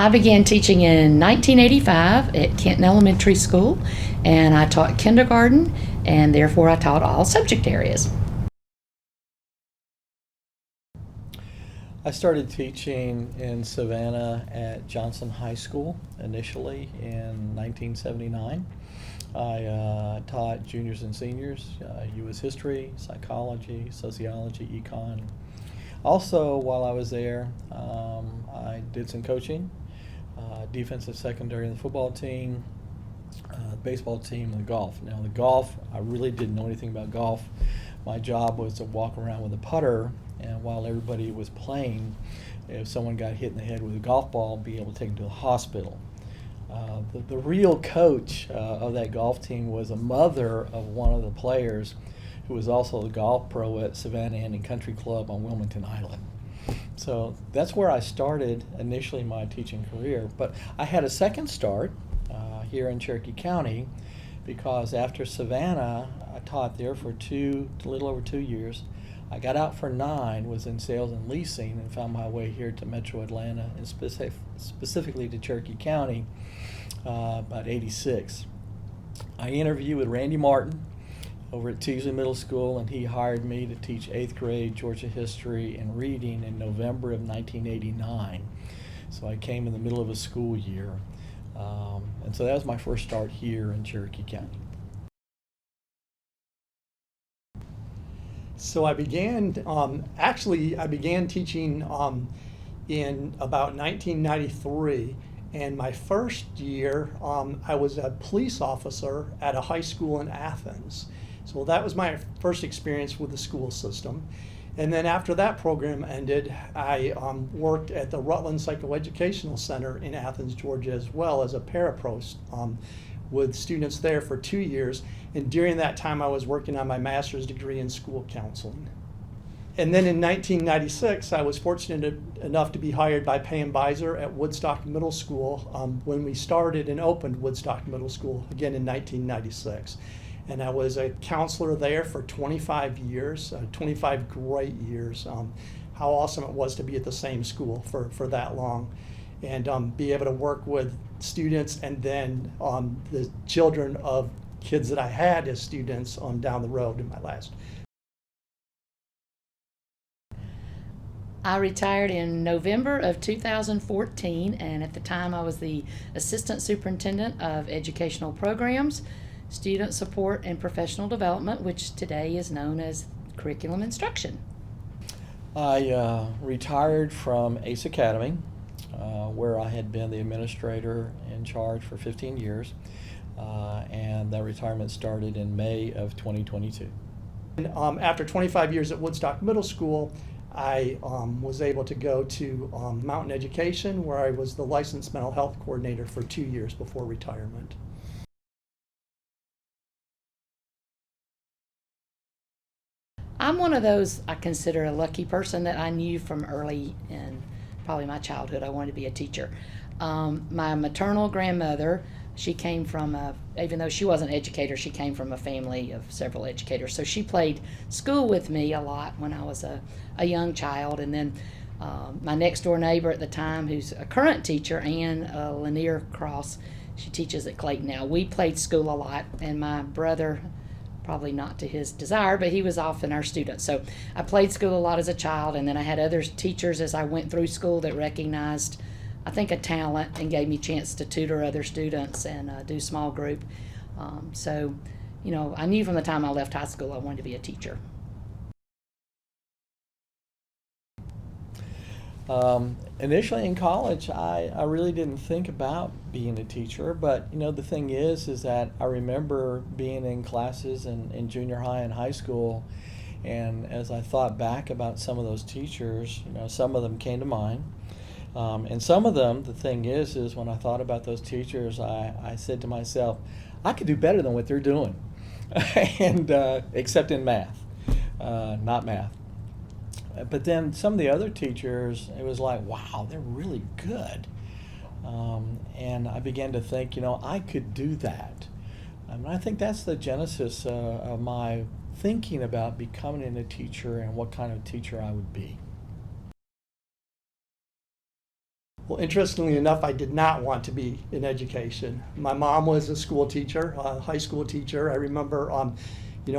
I began teaching in 1985 at Kenton Elementary School, and I taught kindergarten, and therefore I taught all subject areas. I started teaching in Savannah at Johnson High School initially in 1979. I taught juniors and seniors U.S. history, psychology, sociology, econ. Also, while I was there, I did some coaching, defensive secondary on the football team, baseball team, and the golf. Now, the golf, I really didn't know anything about golf. My job was to walk around with a putter, and while everybody was playing, if someone got hit in the head with a golf ball, be able to take them to the hospital. The real coach of that golf team was a mother of one of the players who was also the golf pro at Savannah Inn and Country Club on Wilmington Island. So that's where I started initially my teaching career. But I had a second start here in Cherokee County because after Savannah, I taught there for a little over 2 years. I got out for 9, was in sales and leasing, and found my way here to Metro Atlanta and specifically to Cherokee County about '86. I interviewed with Randy Martin over at Teasley Middle School, and he hired me to teach 8th grade Georgia history and reading in November of 1989. So I came in the middle of a school year. And so that was my first start here in Cherokee County. So I began, I began teaching in about 1993, and my first year I was a police officer at a high school in Athens. So that was my first experience with the school system. And then after that program ended, I worked at the Rutland Psychoeducational Center in Athens, Georgia, as well as a paraprost with students there for 2 years. And during that time, I was working on my master's degree in school counseling. And then in 1996, I was fortunate enough to be hired by Pam Beiser at Woodstock Middle School when we started and opened Woodstock Middle School again in 1996. And I was a counselor there for 25 years, 25 great years. How awesome it was to be at the same school for that long and be able to work with students and then the children of kids that I had as students down the road in my last. I retired in November of 2014, and at the time I was the Assistant Superintendent of Educational Programs, Student Support, and Professional Development, which today is known as Curriculum Instruction. I retired from ACE Academy, where I had been the administrator in charge for 15 years, and that retirement started in May of 2022. And, after 25 years at Woodstock Middle School, I was able to go to Mountain Education, where I was the licensed mental health coordinator for 2 years before retirement. I'm one of those I consider a lucky person that I knew from early in probably my childhood I wanted to be a teacher. My maternal grandmother, she came from even though she wasn't an educator, she came from a family of several educators. So she played school with me a lot when I was a young child. And then my next door neighbor at the time, who's a current teacher, Ann Lanier Cross, she teaches at Clayton now. We played school a lot, and my brother, probably not to his desire, but he was often our student. So I played school a lot as a child, and then I had other teachers as I went through school that recognized, I think, a talent and gave me a chance to tutor other students and do small group. So, you know, I knew from the time I left high school I wanted to be a teacher. Initially in college, I really didn't think about being a teacher, but you know, the thing is that I remember being in classes in junior high and high school, and as I thought back about some of those teachers, you know, some of them came to mind. And some of them, the thing is when I thought about those teachers, I said to myself, I could do better than what they're doing, and except in math, not math. But then some of the other teachers, it was like, wow, they're really good. And I began to think, you know, I could do that. And I think that's the genesis of my thinking about becoming a teacher and what kind of teacher I would be. Well, interestingly enough, I did not want to be in education. My mom was a school teacher, a high school teacher. I remember,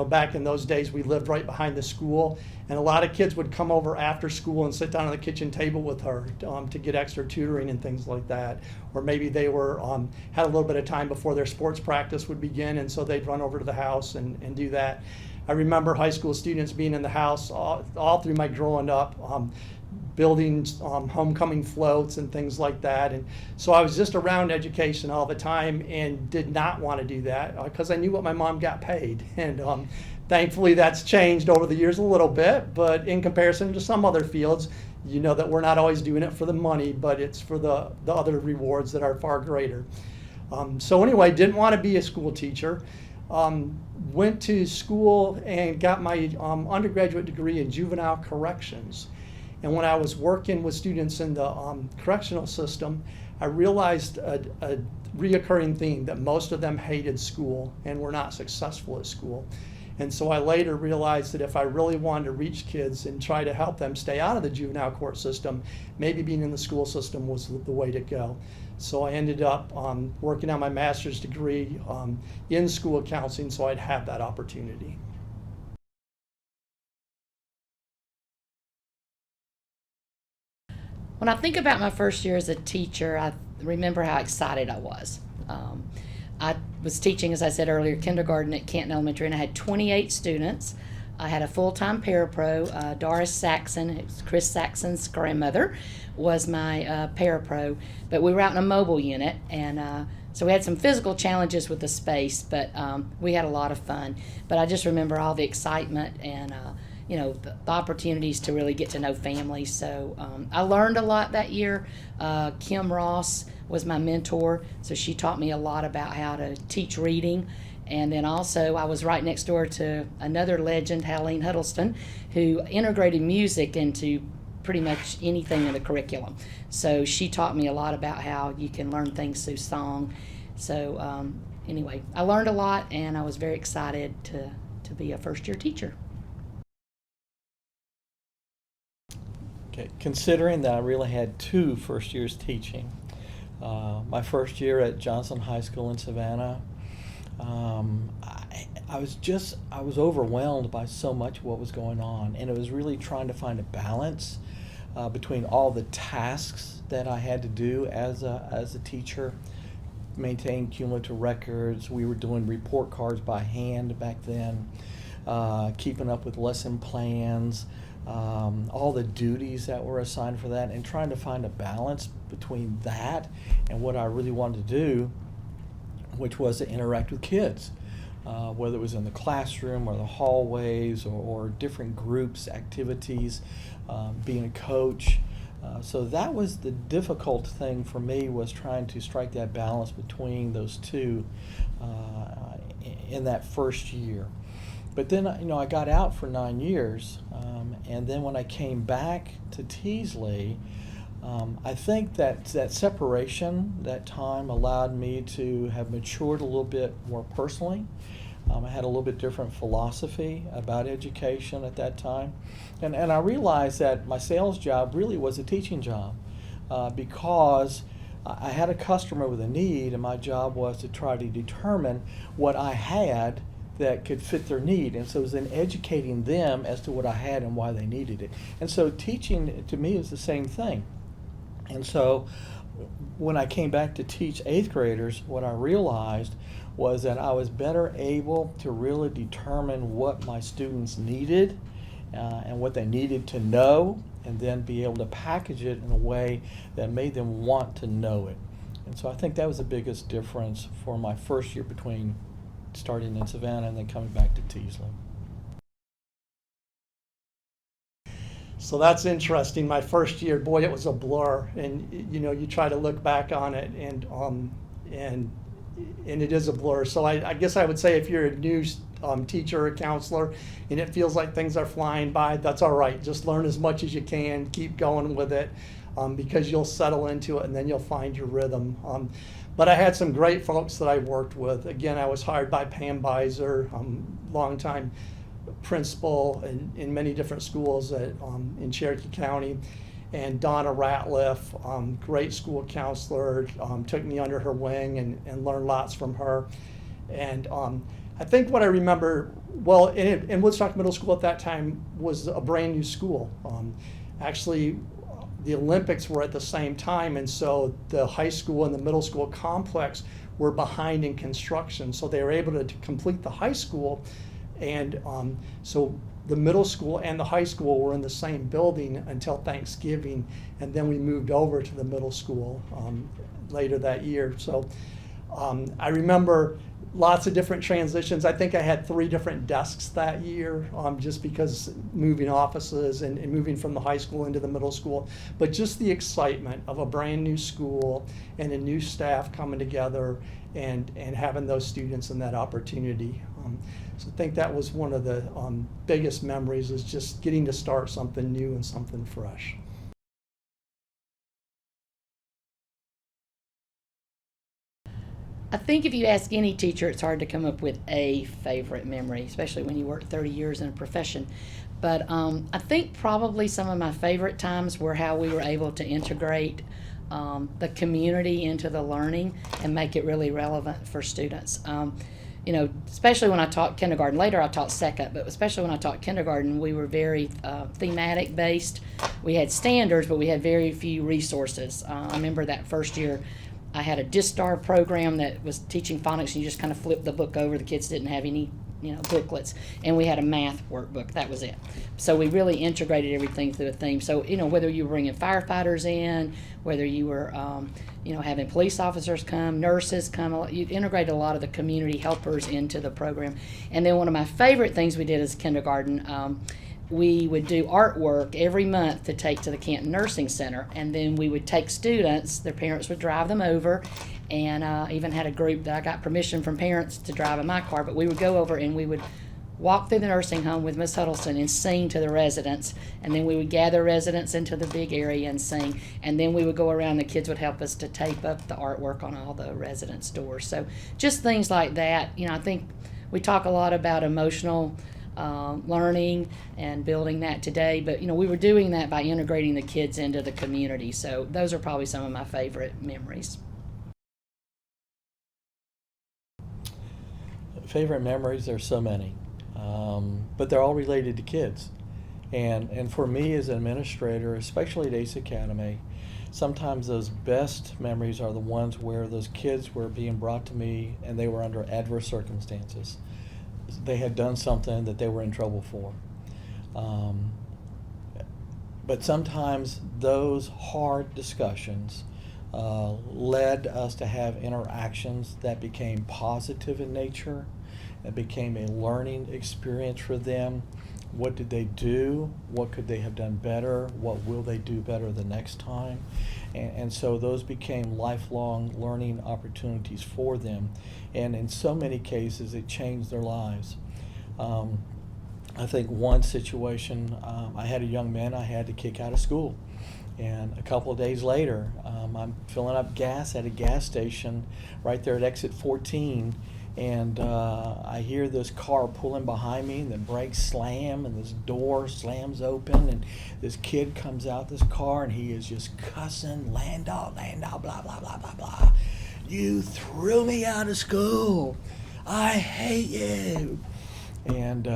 back in those days, we lived right behind the school, and a lot of kids would come over after school and sit down at the kitchen table with her to get extra tutoring and things like that. Or maybe they were had a little bit of time before their sports practice would begin, and so they'd run over to the house and do that. I remember high school students being in the house all through my growing up, building homecoming floats and things like that. And so I was just around education all the time and did not want to do that because I knew what my mom got paid. And thankfully that's changed over the years a little bit, but in comparison to some other fields, you know that we're not always doing it for the money, but it's for the other rewards that are far greater. So anyway, didn't want to be a school teacher. Went to school and got my undergraduate degree in juvenile corrections. And when I was working with students in the correctional system, I realized a reoccurring theme that most of them hated school and were not successful at school. And so I later realized that if I really wanted to reach kids and try to help them stay out of the juvenile court system, maybe being in the school system was the way to go. So I ended up working on my master's degree in school counseling so I'd have that opportunity. When I think about my first year as a teacher, I remember how excited I was. I was teaching, as I said earlier, kindergarten at Canton Elementary, and I had 28 students. I had a full-time parapro. Doris Saxon, Chris Saxon's grandmother, was my parapro. But we were out in a mobile unit, and so we had some physical challenges with the space, but we had a lot of fun. But I just remember all the excitement and the opportunities to really get to know families. So I learned a lot that year. Kim Ross was my mentor, so she taught me a lot about how to teach reading. And then also I was right next door to another legend, Helene Huddleston, who integrated music into pretty much anything in the curriculum. So she taught me a lot about how you can learn things through song. So anyway, I learned a lot, and I was very excited to be a first-year teacher. Okay, considering that I really had 2 first years teaching, my first year at Johnson High School in Savannah, I was overwhelmed by so much what was going on, and it was really trying to find a balance between all the tasks that I had to do as a teacher, maintain cumulative records. We were doing report cards by hand back then, keeping up with lesson plans, all the duties that were assigned for that, and trying to find a balance between that and what I really wanted to do, which was to interact with kids, whether it was in the classroom or the hallways or different groups, activities, being a coach. So that was the difficult thing for me, was trying to strike that balance between those two in that first year. But then, I got out for 9 years, and then when I came back to Teasley, I think that separation, that time, allowed me to have matured a little bit more personally. I had a little bit different philosophy about education at that time. And I realized that my sales job really was a teaching job because I had a customer with a need, and my job was to try to determine what I had that could fit their need. And so it was then educating them as to what I had and why they needed it. And so teaching to me is the same thing. And so when I came back to teach 8th graders, what I realized was that I was better able to really determine what my students needed and what they needed to know, and then be able to package it in a way that made them want to know it. And so I think that was the biggest difference for my first year between starting in Savannah and then coming back to Teasley. So that's interesting. My first year, boy, it was a blur. And you try to look back on it, and it is a blur. So I guess I would say if you're a new teacher or counselor and it feels like things are flying by, that's all right. Just learn as much as you can, keep going with it, because you'll settle into it and then you'll find your rhythm. But I had some great folks that I worked with. Again, I was hired by Pam Beiser, longtime principal in many different schools in Cherokee County. And Donna Ratliff, great school counselor, took me under her wing and learned lots from her. And I think what I remember, well, in Woodstock Middle School at that time was a brand new school. Actually, the Olympics were at the same time, and so the high school and the middle school complex were behind in construction. So they were able to complete the high school, and so the middle school and the high school were in the same building until Thanksgiving, and then we moved over to the middle school later that year. So I remember lots of different transitions. I think I had 3 different desks that year, just because moving offices and moving from the high school into the middle school. But just the excitement of a brand new school and a new staff coming together and having those students and that opportunity. So I think that was one of the biggest memories, is just getting to start something new and something fresh. I think if you ask any teacher, it's hard to come up with a favorite memory, especially when you work 30 years in a profession. But I think probably some of my favorite times were how we were able to integrate the community into the learning and make it really relevant for students. You know, especially when I taught kindergarten. Later I taught second, but especially when I taught kindergarten, we were very thematic based. We had standards, but we had very few resources. I remember that first year I had a DISTAR program that was teaching phonics, and you just kind of flipped the book over. The kids didn't have any, booklets, and we had a math workbook. That was it. So we really integrated everything through a theme. So, whether you were bringing firefighters in, whether you were, having police officers come, nurses come, you integrated a lot of the community helpers into the program. And then one of my favorite things we did as kindergarten, we would do artwork every month to take to the Canton Nursing Center, and then we would take students, their parents would drive them over, and even had a group that I got permission from parents to drive in my car, but we would go over and we would walk through the nursing home with Miss Huddleston and sing to the residents, and then we would gather residents into the big area and sing, and then we would go around, the kids would help us to tape up the artwork on all the residents' doors. So just things like that. I think we talk a lot about emotional learning and building that today, but we were doing that by integrating the kids into the community. So those are probably some of my favorite memories. Favorite memories, there's so many, but they're all related to kids. And for me as an administrator, especially at ACE Academy, sometimes those best memories are the ones where those kids were being brought to me and they were under adverse circumstances. They had done something that they were in trouble for. But sometimes those hard discussions led us to have interactions that became positive in nature. It became a learning experience for them. What did they do? What could they have done better? What will they do better the next time? And so those became lifelong learning opportunities for them. And in so many cases, it changed their lives. I think one situation, I had a young man I had to kick out of school. And a couple of days later, I'm filling up gas at a gas station right there at exit 14. And I hear this car pulling behind me, and the brakes slam, and this door slams open, and this kid comes out this car, and he is just cussing, Landolt, blah, blah, blah, blah, blah. You threw me out of school. I hate you. And,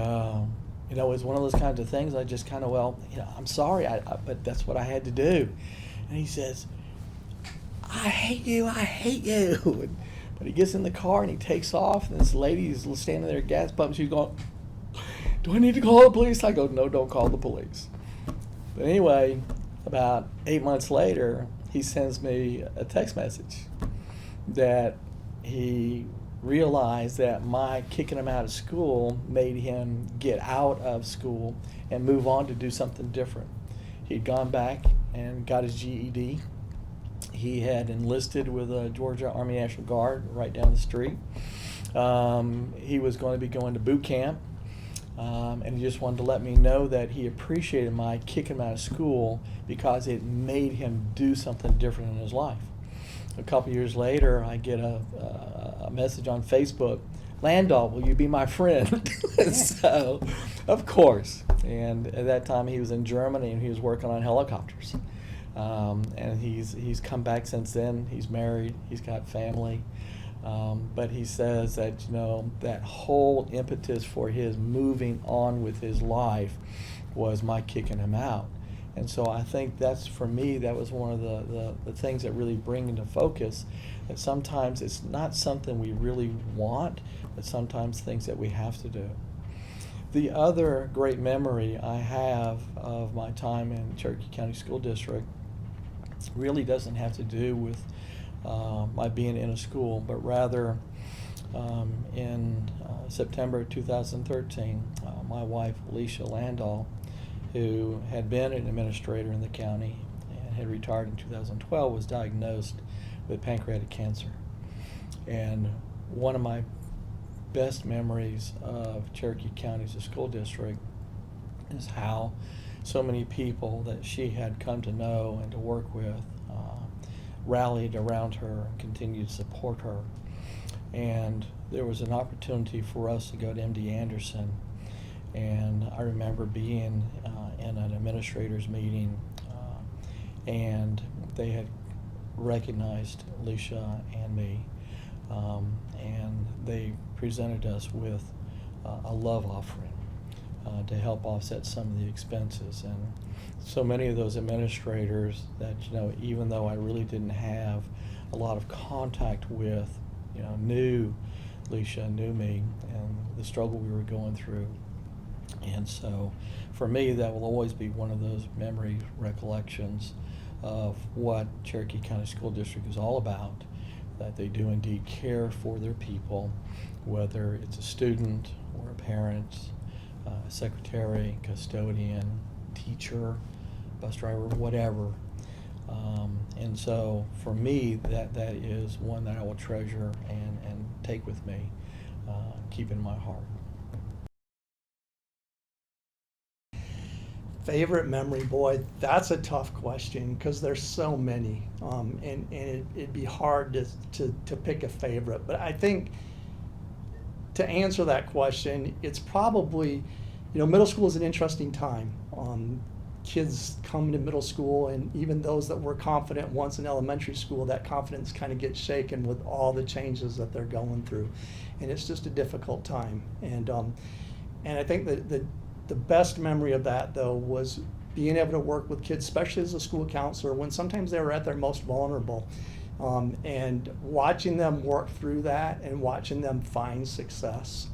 it was one of those kinds of things. I just kind of, I'm sorry, but that's what I had to do. And he says, I hate you, I hate you. But he gets in the car and he takes off, and this lady is standing there at gas pump. She's going, do I need to call the police? I go, no, don't call the police. But anyway, about 8 months later, he sends me a text message that he realized that my kicking him out of school made him get out of school and move on to do something different. He'd gone back and got his GED. He had enlisted with the Georgia Army National Guard right down the street. He was going to be going to boot camp, and he just wanted to let me know that he appreciated my kicking him out of school because it made him do something different in his life. A couple years later, I get a message on Facebook, Landolt, will you be my friend? So, of course. And at that time, he was in Germany, and he was working on helicopters. And he's come back since then. He's married. He's got family. But he says that, that whole impetus for his moving on with his life was my kicking him out. And so I think that's, for me, that was one of the things that really bring into focus that sometimes it's not something we really want, but sometimes things that we have to do. The other great memory I have of my time in Cherokee County School District really doesn't have to do with my being in a school, but rather in September 2013, my wife, Letitia Landolt, who had been an administrator in the county and had retired in 2012, was diagnosed with pancreatic cancer. And one of my best memories of Cherokee County as a school district is how so many people that she had come to know and to work with rallied around her and continued to support her. And there was an opportunity for us to go to MD Anderson, and I remember being in an administrators meeting, and they had recognized Alicia and me, and they presented us with a love offering to help offset some of the expenses. And so many of those administrators that, even though I really didn't have a lot of contact with, knew Alicia, knew me, and the struggle we were going through. And so for me, that will always be one of those memory recollections of what Cherokee County School District is all about, that they do indeed care for their people, whether it's a student or a parent, secretary, custodian, teacher, bus driver, whatever. And so for me, that is one that I will treasure and take with me, keep in my heart. Favorite memory, boy, that's a tough question because there's so many, and it'd be hard to pick a favorite. But I think to answer that question, it's probably, middle school is an interesting time. Kids come to middle school, and even those that were confident once in elementary school, that confidence kind of gets shaken with all the changes that they're going through, and it's just a difficult time. And I think that the best memory of that, though, was being able to work with kids, especially as a school counselor, when sometimes they were at their most vulnerable, and watching them work through that and watching them find success.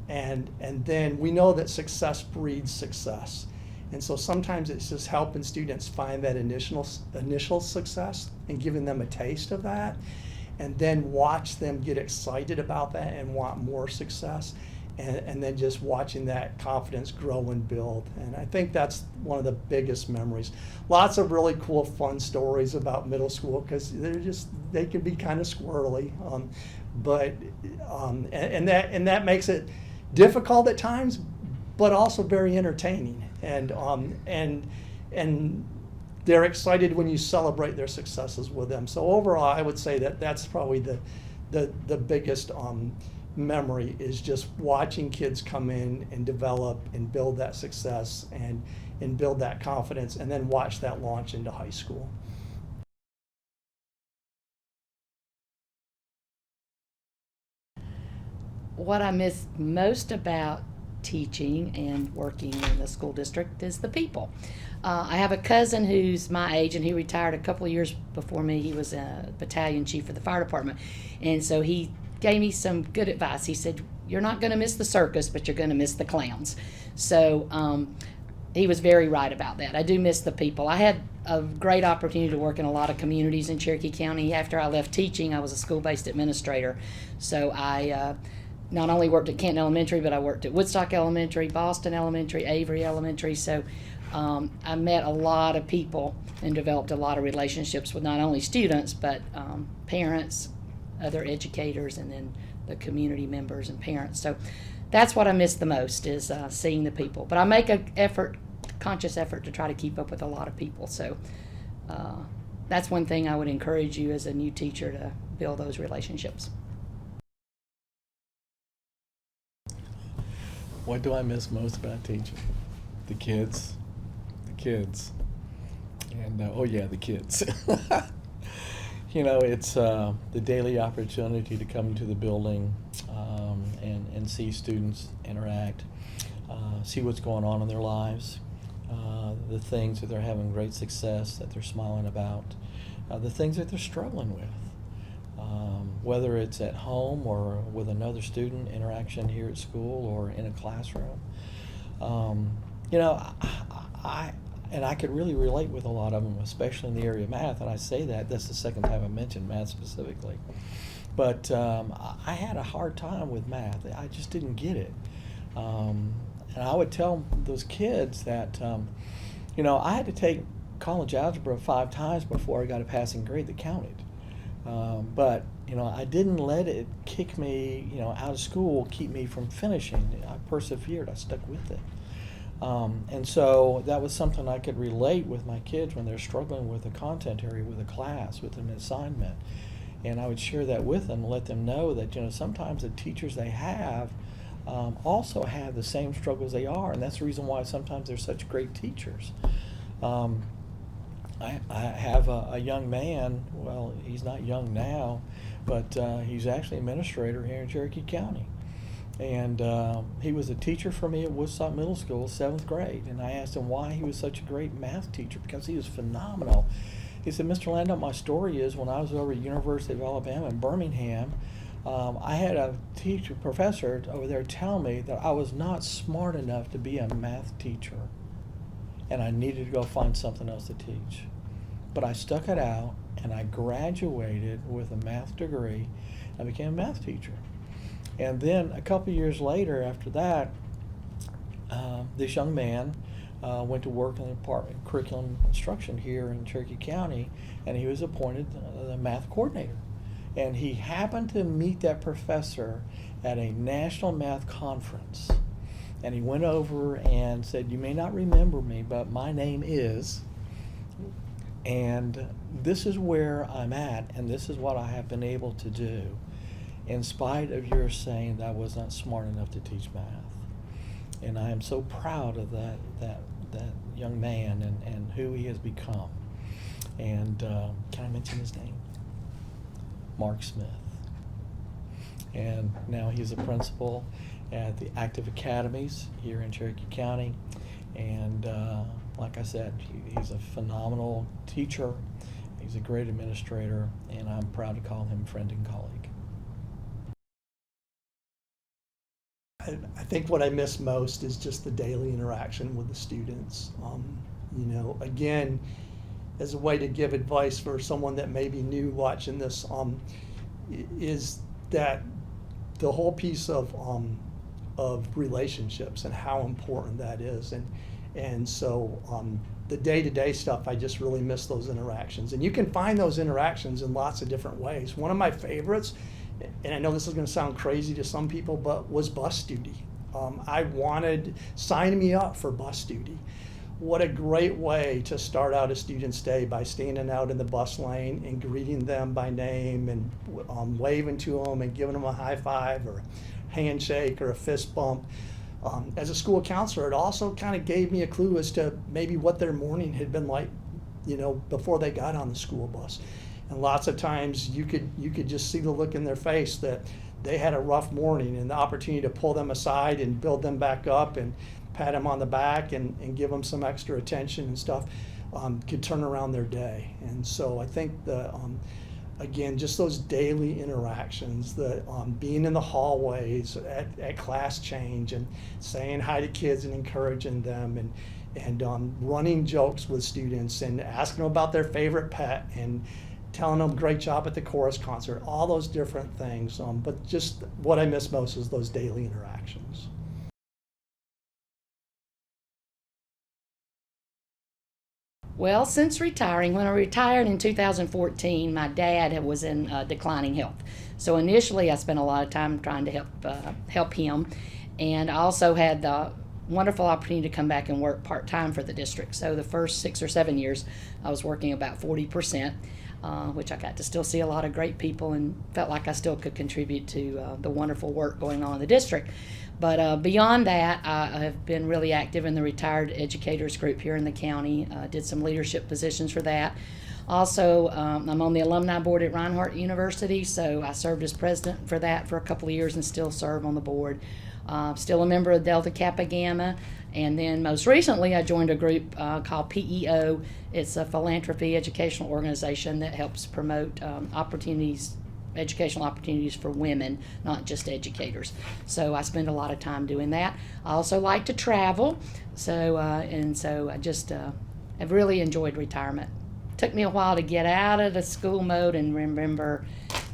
And then we know that success breeds success. And so sometimes it's just helping students find that initial success and giving them a taste of that, and then watch them get excited about that and want more success. And then just watching that confidence grow and build. And I think that's one of the biggest memories. Lots of really cool, fun stories about middle school because they can be kind of squirrely, and that makes it difficult at times, but also very entertaining. And they're excited when you celebrate their successes with them. So overall, I would say that's probably the biggest memory, is just watching kids come in and develop and build that success and build that confidence, and then watch that launch into high school. What I miss most about teaching and working in the school district is the people. I have a cousin who's my age, and he retired a couple of years before me. He was a battalion chief for the fire department, and so he gave me some good advice. He said, "You're not going to miss the circus, but you're going to miss the clowns." So he was very right about that. I do miss the people. I had a great opportunity to work in a lot of communities in Cherokee County. After I left teaching, I was a school-based administrator. So I not only worked at Canton Elementary, but I worked at Woodstock Elementary, Boston Elementary, Avery Elementary. So I met a lot of people and developed a lot of relationships with not only students, but parents, other educators, and then the community members and parents. So that's what I miss the most, is seeing the people. But I make a conscious effort to try to keep up with a lot of people. So that's one thing I would encourage you as a new teacher, to build those relationships. What do I miss most about teaching? The kids. And oh yeah, the kids. You know, it's the daily opportunity to come into the building and see students interact, see what's going on in their lives, the things that they're having great success, that they're smiling about, the things that they're struggling with. Whether it's at home or with another student, interaction here at school or in a classroom. You know, I could really relate with a lot of them, especially in the area of math, and I say that's the second time I mentioned math specifically. But I had a hard time with math. I just didn't get it. And I would tell those kids that, you know, I had to take college algebra 5 times before I got a passing grade that counted. But, you know, I didn't let it kick me, you know, out of school, keep me from finishing. I persevered. I stuck with it. And so that was something I could relate with my kids when they're struggling with a content area, with a class, with an assignment. And I would share that with them, let them know that, you know, sometimes the teachers they have also have the same struggles they are. And that's the reason why sometimes they're such great teachers. I have a young man, well, he's not young now, but he's actually administrator here in Cherokee County. And he was a teacher for me at Woodstock Middle School, 7th grade. And I asked him why he was such a great math teacher, because he was phenomenal. He said, Mr. Landolt, my story is when I was over at University of Alabama in Birmingham, I had a professor over there tell me that I was not smart enough to be a math teacher. And I needed to go find something else to teach. But I stuck it out, and I graduated with a math degree. I became a math teacher. And then a couple years later after that, this young man went to work in the Department of Curriculum Instruction here in Cherokee County, and he was appointed the math coordinator. And he happened to meet that professor at a national math conference. And he went over and said, you may not remember me, but my name is, and this is where I'm at, and this is what I have been able to do, in spite of your saying that I was not smart enough to teach math. And I am so proud of that young man and who he has become. And can I mention his name? Mark Smith. And now he's a principal at the active academies here in Cherokee County. And like I said, he's a phenomenal teacher. He's a great administrator, and I'm proud to call him friend and colleague. I think what I miss most is just the daily interaction with the students. You know, again, as a way to give advice for someone that may be new watching this, is that the whole piece of relationships and how important that is. And so the day-to-day stuff, I just really miss those interactions. And you can find those interactions in lots of different ways. One of my favorites, and I know this is going to sound crazy to some people, but was bus duty. I wanted, sign me up for bus duty. What a great way to start out a student's day, by standing out in the bus lane and greeting them by name and waving to them and giving them a high five or a handshake or a fist bump. As a school counselor, it also kind of gave me a clue as to maybe what their morning had been like, you know, before they got on the school bus. And lots of times you could just see the look in their face that they had a rough morning, and the opportunity to pull them aside and build them back up and pat them on the back and give them some extra attention and stuff could turn around their day. And so I think again, just those daily interactions, the being in the hallways at class change and saying hi to kids and encouraging them, and running jokes with students and asking them about their favorite pet and telling them great job at the chorus concert, all those different things. But just what I miss most is those daily interactions. Well, since retiring, when I retired in 2014, my dad was in declining health. So initially, I spent a lot of time trying to help him, and I also had the wonderful opportunity to come back and work part-time for the district. So the first 6 or 7 years, I was working about 40%. which I got to still see a lot of great people and felt like I still could contribute to the wonderful work going on in the district. But beyond that, I have been really active in the Retired Educators group here in the county. Did some leadership positions for that. Also, I'm on the alumni board at Reinhardt University, so I served as president for that for a couple of years and still serve on the board. Still a member of Delta Kappa Gamma, and then most recently I joined a group called PEO. It's a philanthropy educational organization that helps promote educational opportunities for women, not just educators. So I spend a lot of time doing that. I also like to travel, so I just have really enjoyed retirement. Took me a while to get out of the school mode and remember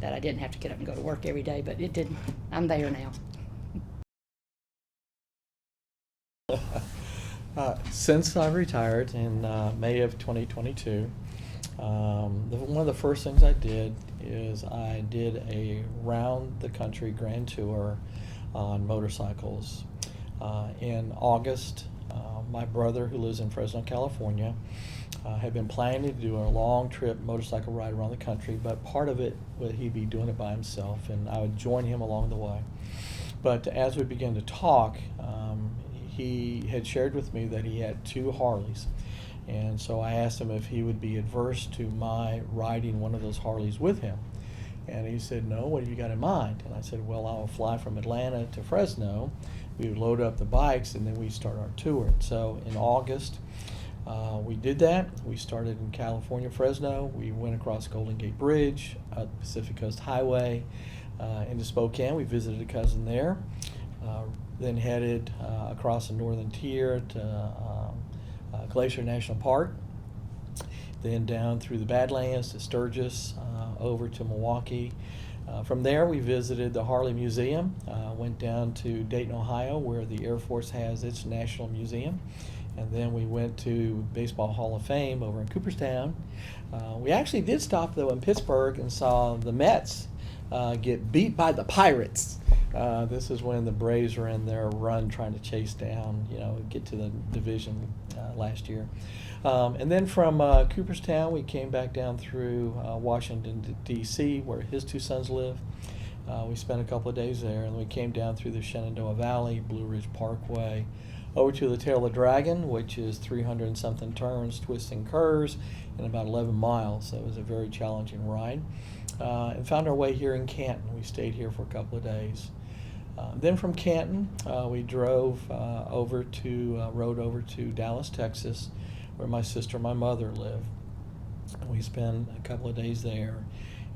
that I didn't have to get up and go to work every day, but it didn't. I'm there now. Since I retired in May of 2022, one of the first things I did is I did a round-the-country grand tour on motorcycles. In August, my brother, who lives in Fresno, California, had been planning to do a long trip motorcycle ride around the country, but part of it, he'd be doing it by himself, and I would join him along the way. But as we began to talk, he had shared with me that he had 2 Harleys. And so I asked him if he would be adverse to my riding one of those Harleys with him. And he said, no, what have you got in mind? And I said, well, I'll fly from Atlanta to Fresno. We would load up the bikes and then we start our tour. So in August, we did that. We started in California, Fresno. We went across Golden Gate Bridge, out the Pacific Coast Highway, into Spokane. We visited a cousin there. Then headed across the northern tier to Glacier National Park, then down through the Badlands to Sturgis, over to Milwaukee. From there we visited the Harley Museum, went down to Dayton, Ohio, where the Air Force has its National Museum, and then we went to Baseball Hall of Fame over in Cooperstown. We actually did stop though in Pittsburgh and saw the Mets get beat by the Pirates. This is when the Braves were in their run trying to chase down, get to the division last year. And then from Cooperstown, we came back down through Washington, D.C., where his 2 sons live. We spent a couple of days there, and we came down through the Shenandoah Valley, Blue Ridge Parkway, over to the Tail of the Dragon, which is 300 and something turns, twists and curves, in about 11 miles. So it was a very challenging ride. And found our way here in Canton. We stayed here for a couple of days. Then from Canton, we drove rode over to Dallas, Texas, where my sister and my mother live. We spent a couple of days there,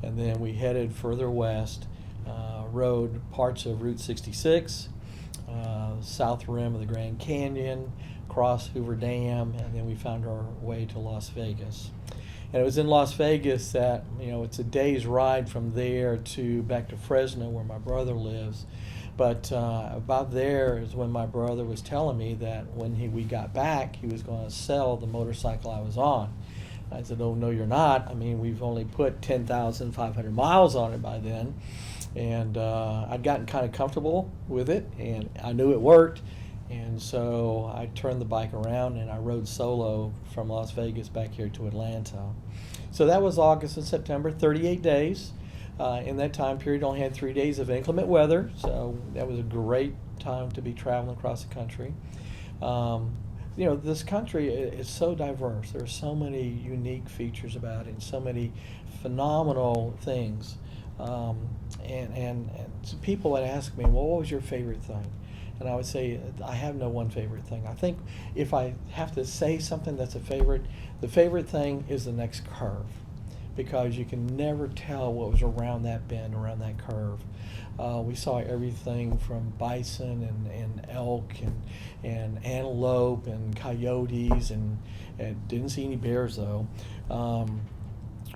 and then we headed further west, rode parts of Route 66, south rim of the Grand Canyon, crossed Hoover Dam, and then we found our way to Las Vegas. And it was in Las Vegas that, it's a day's ride from there to back to Fresno, where my brother lives. But about there is when my brother was telling me that when we got back, he was going to sell the motorcycle I was on. I said, oh, no, you're not. I mean, we've only put 10,500 miles on it by then. And I'd gotten kind of comfortable with it, and I knew it worked. And so I turned the bike around and I rode solo from Las Vegas back here to Atlanta. So that was August and September, 38 days. In that time period, only had 3 days of inclement weather, so that was a great time to be traveling across the country. This country is so diverse. There are so many unique features about it, and so many phenomenal things. And people would ask me, well, what was your favorite thing? And I would say, I have no one favorite thing. I think if I have to say something that's a favorite, the favorite thing is the next curve, because you can never tell what was around that bend, around that curve. We saw everything from bison and elk and antelope and coyotes, and didn't see any bears though.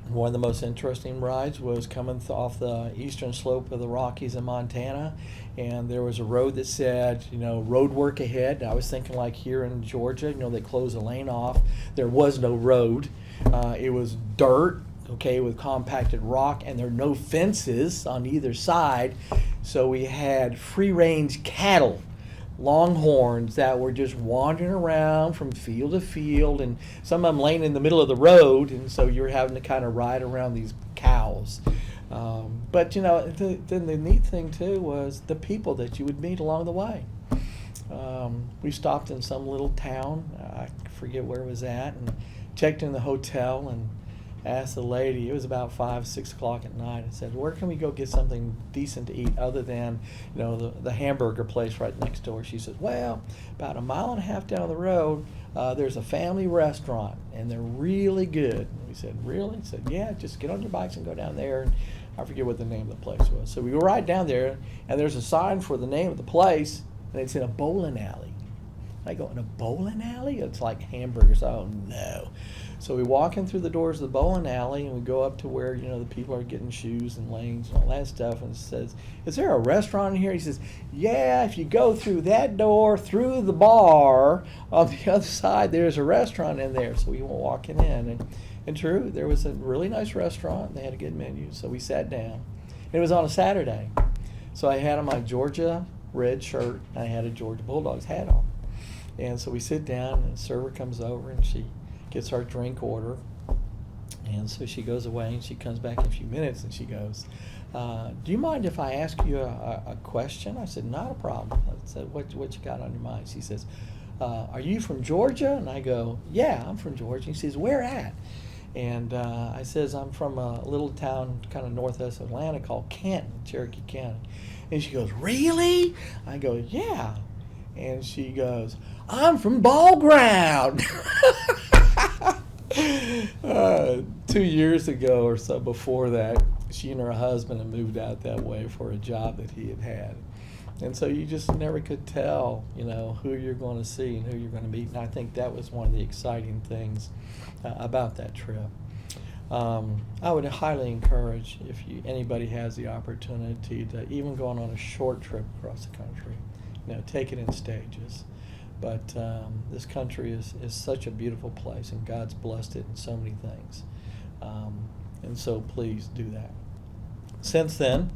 One of the most interesting rides was coming off the eastern slope of the Rockies in Montana, and there was a road that said, road work ahead. And I was thinking like here in Georgia, they close a lane off. There was no road. It was dirt, with compacted rock, and there are no fences on either side. So we had free-range cattle longhorns that were just wandering around from field to field, and some of them laying in the middle of the road, and so you're having to kind of ride around these cows. But then the neat thing too was the people that you would meet along the way. We stopped in some little town, I forget where it was at, and checked in the hotel and asked the lady, it was about 5, 6 o'clock at night, and said, where can we go get something decent to eat other than the hamburger place right next door? She says, well, about 1.5 miles down the road, there's a family restaurant, and they're really good. And we said, really? He said, yeah, just get on your bikes and go down there. And I forget what the name of the place was. So we go right down there, and there's a sign for the name of the place, and it's in a bowling alley. I go, in a bowling alley? It's like hamburgers. Oh, no. So we walk in through the doors of the bowling alley, and we go up to where, the people are getting shoes and lanes and all that stuff, and it says, is there a restaurant in here? He says, yeah, if you go through that door, through the bar, on the other side, there's a restaurant in there. So we went walking in, and true, there was a really nice restaurant. They had a good menu, so we sat down. It was on a Saturday. So I had on my Georgia red shirt, and I had a Georgia Bulldogs hat on. And so we sit down, and the server comes over, and she gets our drink order. And so she goes away, and she comes back in a few minutes, and she goes, do you mind if I ask you a question? I said, not a problem. I said, what you got on your mind? She says, are you from Georgia? And I go, yeah, I'm from Georgia. And she says, where at? And I says, I'm from a little town kind of northwest of Atlanta called Canton, Cherokee County. And she goes, really? I go, yeah. And she goes, I'm from Ball Ground. 2 years ago or so before that, she and her husband had moved out that way for a job that he had had. And so you just never could tell, who you're going to see and who you're going to meet. And I think that was one of the exciting things about that trip. I would highly encourage, if anybody has the opportunity to even go on a short trip across the country, take it in stages. But this country is such a beautiful place, and God's blessed it in so many things. And so please do that. Since then,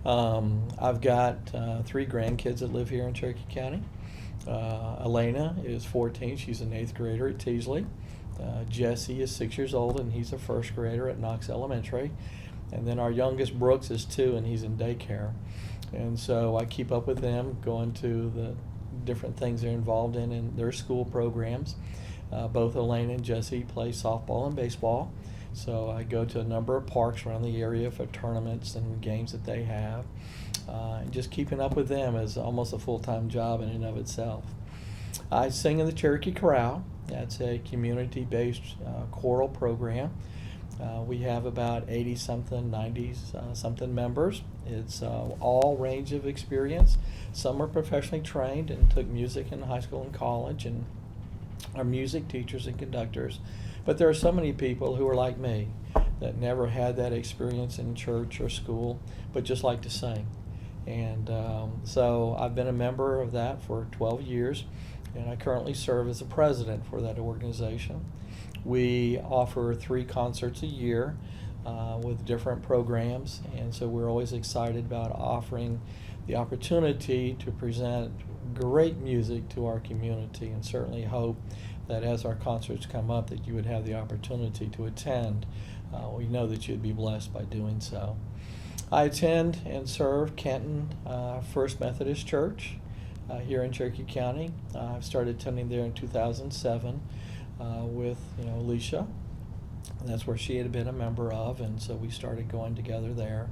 I've got 3 grandkids that live here in Cherokee County. Elena is 14. She's an 8th grader at Teasley. Jesse is 6 years old, and he's a 1st grader at Knox Elementary. And then our youngest, Brooks, is 2, and he's in daycare. And so I keep up with them, going to the different things they're involved in their school programs. Both Elena and Jesse play softball and baseball. So I go to a number of parks around the area for tournaments and games that they have. And just keeping up with them is almost a full-time job in and of itself. I sing in the Cherokee Chorale. That's a community-based choral program. We have about 80-something, 90-something members. It's all range of experience. Some are professionally trained and took music in high school and college and are music teachers and conductors. But there are so many people who are like me that never had that experience in church or school, but just like to sing. And so I've been a member of that for 12 years, and I currently serve as the president for that organization. We offer 3 concerts a year with different programs, and so we're always excited about offering the opportunity to present great music to our community, and certainly hope that as our concerts come up that you would have the opportunity to attend. We know that you'd be blessed by doing so. I attend and serve Canton First Methodist Church here in Cherokee County. I started attending there in 2007 with Alicia. And that's where she had been a member of, and so we started going together there.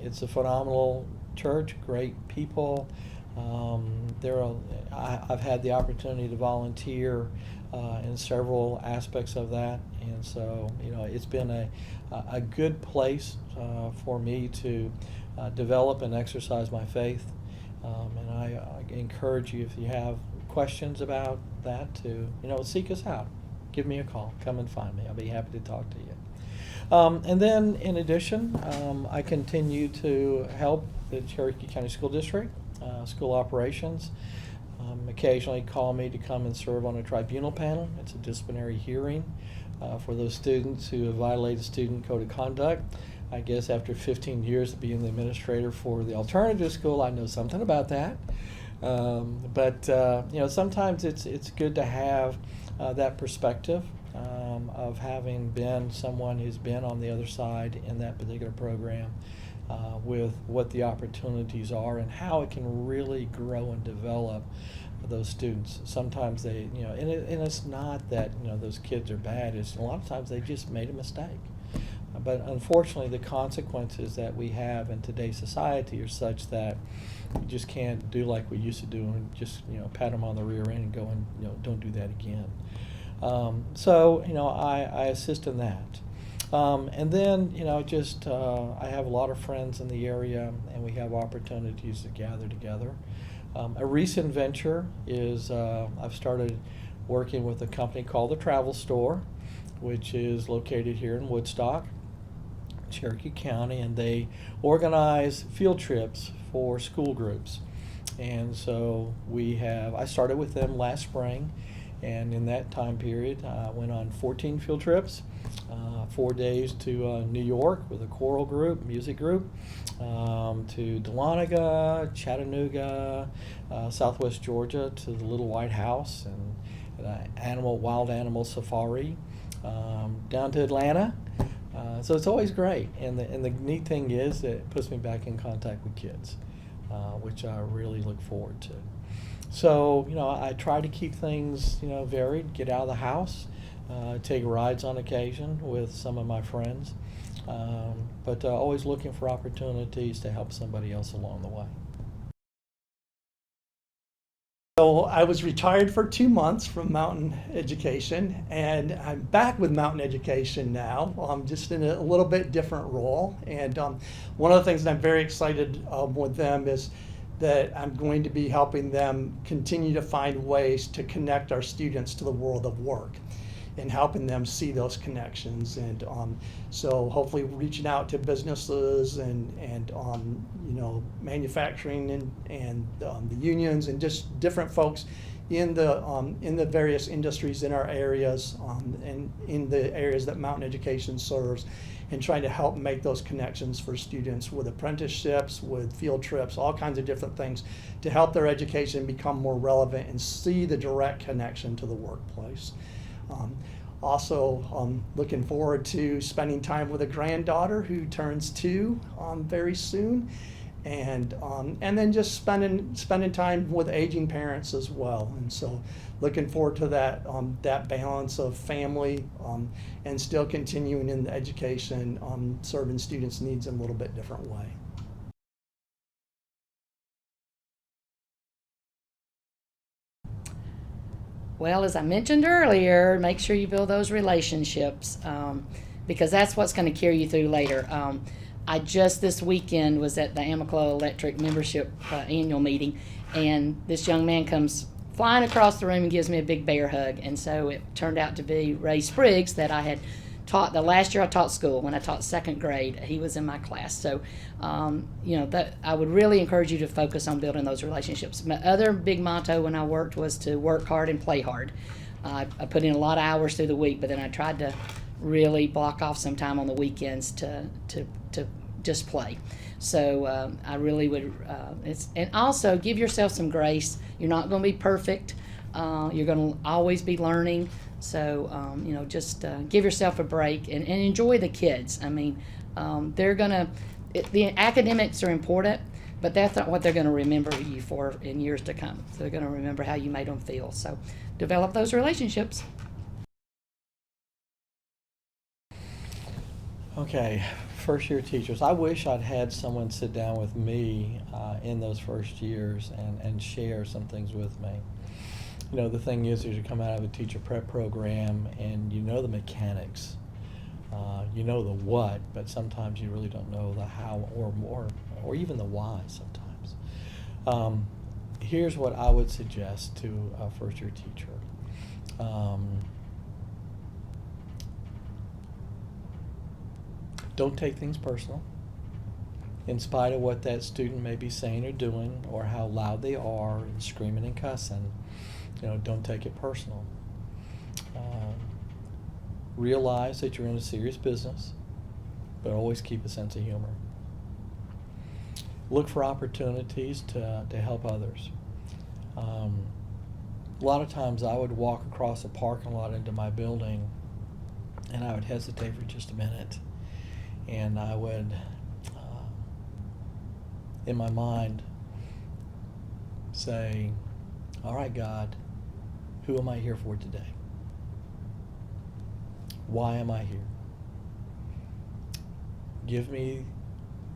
It's a phenomenal church, great people. I've had the opportunity to volunteer in several aspects of that, and so it's been a good place for me to develop and exercise my faith. And I encourage you, if you have questions about that, to seek us out. Give me a call. Come and find me. I'll be happy to talk to you. And then, in addition, I continue to help the Cherokee County School District, school operations. Occasionally call me to come and serve on a tribunal panel. It's a disciplinary hearing for those students who have violated student code of conduct. I guess after 15 years of being the administrator for the alternative school, I know something about that. But sometimes it's good to have that perspective of having been someone who's been on the other side in that particular program, with what the opportunities are and how it can really grow and develop those students. Sometimes they, and it's not that those kids are bad. It's a lot of times they just made a mistake. But unfortunately, the consequences that we have in today's society are such that you just can't do like we used to do and just pat them on the rear end and go and don't do that again. So I assist in that. And then I have a lot of friends in the area, and we have opportunities to gather together. A recent venture is I've started working with a company called the Travel Store, which is located here in Woodstock, Cherokee County, and they organize field trips for school groups. And so I started with them last spring, and in that time period I went on 14 field trips, 4 days to New York with a choral group, music group, to Dahlonega, Chattanooga, Southwest Georgia, to the Little White House and wild animal safari, down to Atlanta. So it's always great, and the neat thing is that it puts me back in contact with kids, which I really look forward to. So I try to keep things varied, get out of the house, take rides on occasion with some of my friends, but always looking for opportunities to help somebody else along the way. So I was retired for 2 months from Mountain Education, and I'm back with Mountain Education now. I'm just in a little bit different role. And one of the things that I'm very excited with them is that I'm going to be helping them continue to find ways to connect our students to the world of work and helping them see those connections. And so hopefully reaching out to businesses and manufacturing and the unions and just different folks in the various industries in our areas, and in the areas that Mountain Education serves, and trying to help make those connections for students with apprenticeships, with field trips, all kinds of different things to help their education become more relevant and see the direct connection to the workplace. Also, looking forward to spending time with a granddaughter who turns 2 very soon, and then just spending time with aging parents as well. And so, looking forward to that balance of family and still continuing in the education, serving students' needs in a little bit different way. Well, as I mentioned earlier, make sure you build those relationships, because that's what's going to carry you through later. I just this weekend was at the Amiclo Electric membership annual meeting, and this young man comes flying across the room and gives me a big bear hug. And so it turned out to be Ray Spriggs that I had taught the last year I taught school. When I taught 2nd grade, he was in my class. So, that I would really encourage you to focus on building those relationships. My other big motto when I worked was to work hard and play hard. I put in a lot of hours through the week, but then I tried to really block off some time on the weekends to just play. So I really would, and also give yourself some grace. You're not going to be perfect. You're going to always be learning. So, just give yourself a break and enjoy the kids. I mean, the academics are important, but that's not what they're going to remember you for in years to come. So they're going to remember how you made them feel. So develop those relationships. Okay, first-year teachers. I wish I'd had someone sit down with me in those first years and share some things with me. The thing is you come out of a teacher prep program and the mechanics, the what, but sometimes you really don't know the how or even the why sometimes. Here's what I would suggest to a first-year teacher. Don't take things personal, in spite of what that student may be saying or doing, or how loud they are and screaming and cussing. Don't take it personal. Realize that you're in a serious business, but always keep a sense of humor. Look for opportunities to help others. A lot of times I would walk across a parking lot into my building, and I would hesitate for just a minute, and I would, in my mind, say, all right, God, who am I here for today? Why am I here? Give me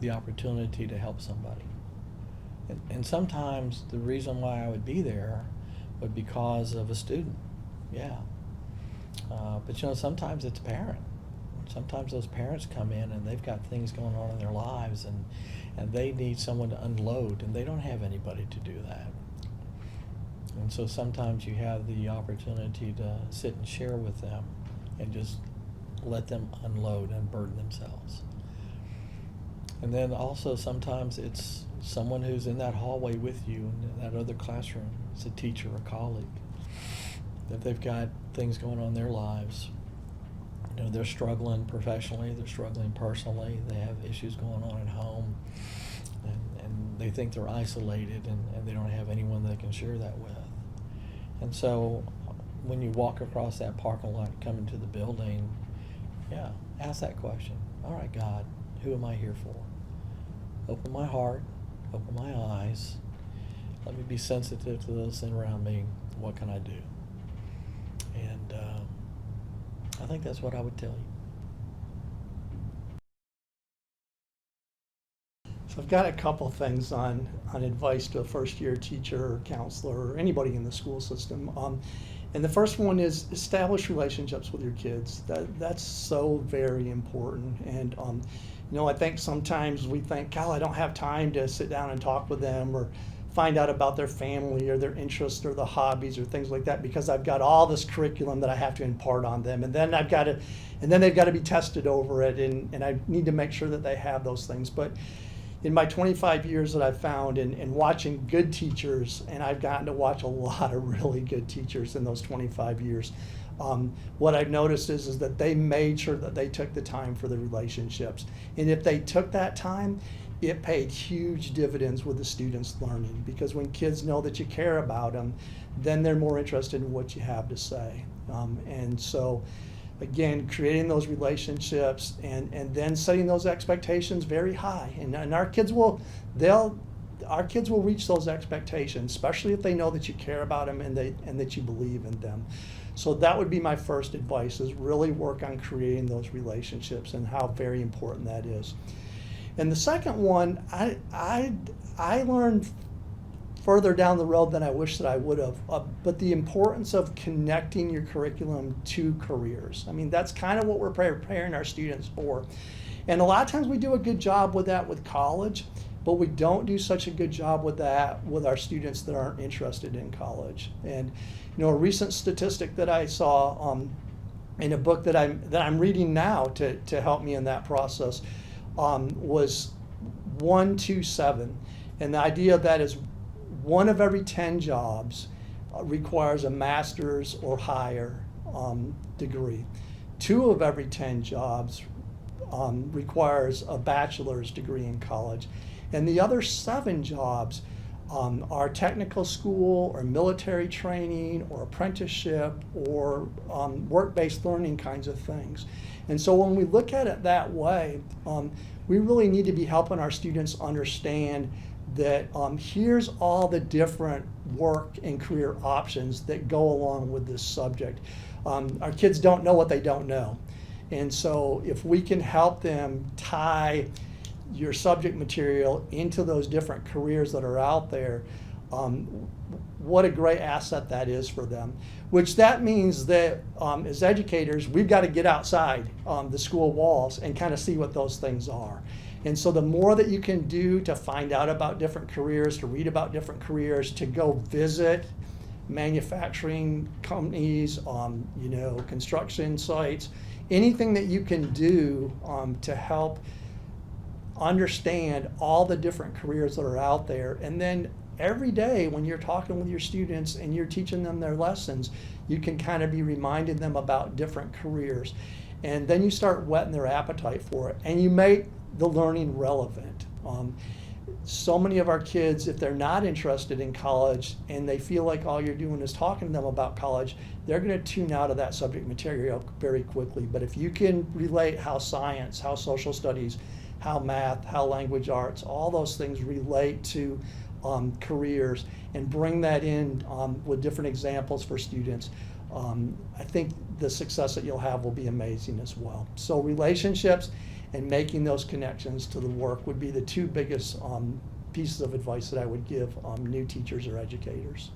the opportunity to help somebody. And sometimes the reason why I would be there would be because of a student, yeah. But you know, sometimes it's a parent. Sometimes those parents come in and they've got things going on in their lives, and they need someone to unload, and they don't have anybody to do that. And so sometimes you have the opportunity to sit and share with them and just let them unload and burden themselves. And then also sometimes it's someone who's in that hallway with you in that other classroom. It's a teacher, a colleague, that they've got things going on in their lives. You know, they're struggling professionally, they're struggling personally, they have issues going on at home, and they think they're isolated, and they don't have anyone they can share that with. And so when you walk across that parking lot coming to the building, yeah, ask that question. All right, God, who am I here for? Open my heart, open my eyes. Let me be sensitive to those things around me. What can I do? And I think that's what I would tell you. So I've got a couple things on advice to a first-year teacher or counselor or anybody in the school system. And the first one is establish relationships with your kids. That's so very important. And you know, I think sometimes we think, God, I don't have time to sit down and talk with them or find out about their family or their interests or the hobbies or things like that, because I've got all this curriculum that I have to impart on them, and then they've got to be tested over it, and I need to make sure that they have those things. But in my 25 years that I've found in watching good teachers, and I've gotten to watch a lot of really good teachers in those 25 years, what I've noticed is that they made sure that they took the time for the relationships. And if they took that time, it paid huge dividends with the students' learning, because when kids know that you care about them, then they're more interested in what you have to say. And so, again, creating those relationships and then setting those expectations very high. And our kids will reach those expectations, especially if they know that you care about them and that you believe in them. So that would be my first advice, is really work on creating those relationships and how very important that is. And the second one, I learned further down the road than I wish that I would have, but the importance of connecting your curriculum to careers. I mean, that's kind of what we're preparing our students for. And a lot of times we do a good job with that with college, but we don't do such a good job with that with our students that aren't interested in college. And you know, a recent statistic that I saw in a book that I'm reading now to help me in that process was 127, and the idea of that is 1 of every 10 jobs requires a master's or higher degree. 2 of every 10 jobs requires a bachelor's degree in college, and the other 7 jobs are technical school or military training or apprenticeship or work-based learning kinds of things. And so when we look at it that way, we really need to be helping our students understand that here's all the different work and career options that go along with this subject. Our kids don't know what they don't know. And so if we can help them tie your subject material into those different careers that are out there, what a great asset that is for them. Which that means that as educators, we've got to get outside the school walls and kind of see what those things are. And so the more that you can do to find out about different careers, to read about different careers, to go visit manufacturing companies, construction sites, anything that you can do to help understand all the different careers that are out there. And then every day when you're talking with your students and you're teaching them their lessons, you can kind of be reminding them about different careers. And then you start whetting their appetite for it, and you make the learning relevant. so many of our kids, if they're not interested in college and they feel like all you're doing is talking to them about college, they're going to tune out of that subject material very quickly. But if you can relate how science, how social studies, how math, how language arts, all those things relate to careers, and bring that in with different examples for students, I think the success that you'll have will be amazing as well. So relationships and making those connections to the work would be the two biggest pieces of advice that I would give new teachers or educators.